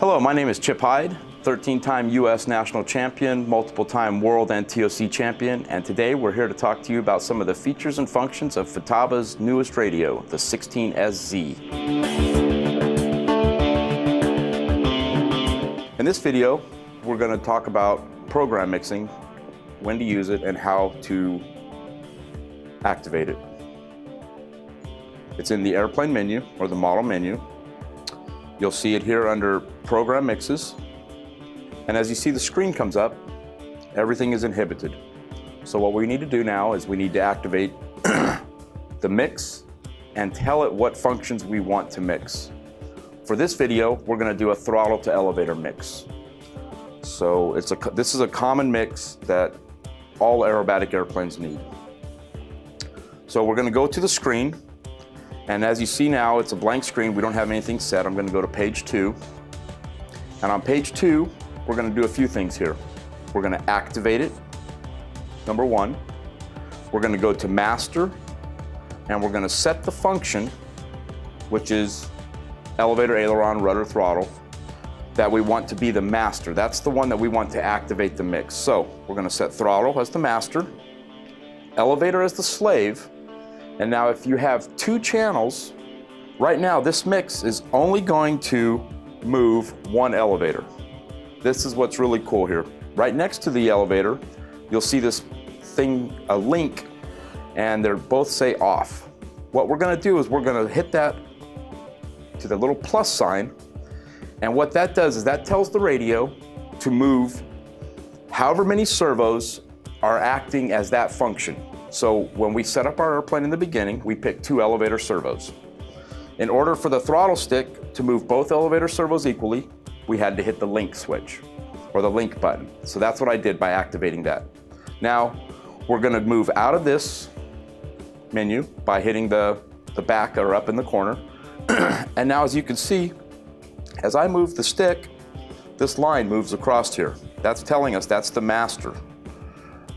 Hello, my name is Chip Hyde, 13-time U.S. national champion, multiple-time world and TOC champion, and today we're here to talk to you about some of the features and functions of Futaba's newest radio, the 16SZ. In this video, we're going to talk about program mixing, when to use it, and how to activate it. It's in the airplane menu, or the model menu. You'll see it here under Program Mixes. And as you see the screen comes up, everything is inhibited. So what we need to do now is we need to activate the mix and tell it what functions we want to mix. For this video, we're going to do a throttle to elevator mix. So this is a common mix that all aerobatic airplanes need. So we're going to go to the screen. And as you see now, it's a blank screen. We don't have anything set. I'm going to go to page 2. And on page 2, we're going to do a few things here. We're going to activate it, number 1. We're going to go to master, and we're going to set the function, which is elevator, aileron, rudder, throttle, that we want to be the master. That's the one that we want to activate the mix. So we're going to set throttle as the master, elevator as the slave. And now if you have 2 channels, right now this mix is only going to move 1 elevator. This is what's really cool here. Right next to the elevator, you'll see this thing, a link, and they're both say off. What we're gonna do is we're gonna hit that to the little plus sign, and what that does is that tells the radio to move however many servos are acting as that function. So when we set up our airplane in the beginning, we picked 2 elevator servos. In order for the throttle stick to move both elevator servos equally, we had to hit the link switch, or the link button. So that's what I did by activating that. Now, we're gonna move out of this menu by hitting the back or up in the corner. And now as you can see, as I move the stick, this line moves across here. That's telling us that's the master,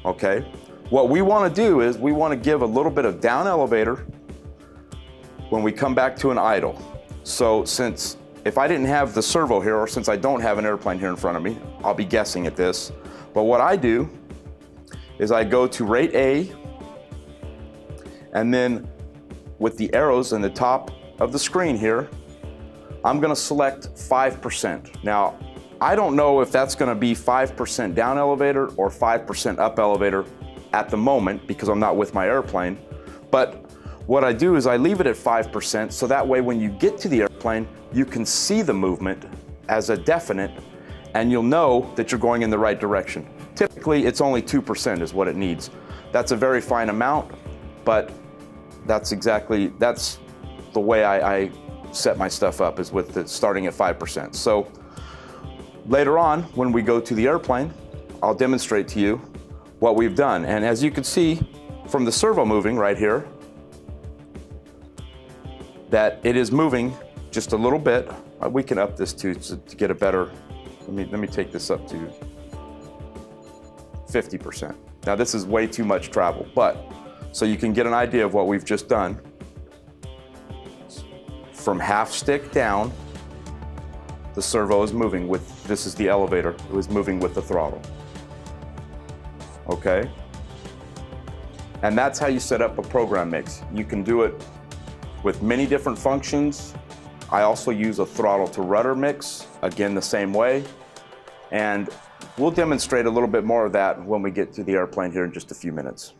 okay? What we want to do is we want to give a little bit of down elevator when we come back to an idle. So if I didn't have the servo here, or since I don't have an airplane here in front of me, I'll be guessing at this. But what I do is I go to rate A, and then with the arrows in the top of the screen here, I'm going to select 5%. Now, I don't know if that's going to be 5% down elevator or 5% up elevator at the moment, because I'm not with my airplane. But what I do is I leave it at 5%, so that way when you get to the airplane, you can see the movement as a definite, and you'll know that you're going in the right direction. Typically, it's only 2% is what it needs. That's a very fine amount, but that's the way I set my stuff up, is with it starting at 5%. So later on, when we go to the airplane, I'll demonstrate to you what we've done. And as you can see from the servo moving right here, that it is moving just a little bit. We can up this to get a better, let me take this up to 50%. Now this is way too much travel, but so you can get an idea of what we've just done. From half stick down, the servo is moving with, this is the elevator, it was moving with the throttle. Okay? And that's how you set up a program mix. You can do it with many different functions. I also use a throttle to rudder mix, again the same way. And we'll demonstrate a little bit more of that when we get to the airplane here in just a few minutes.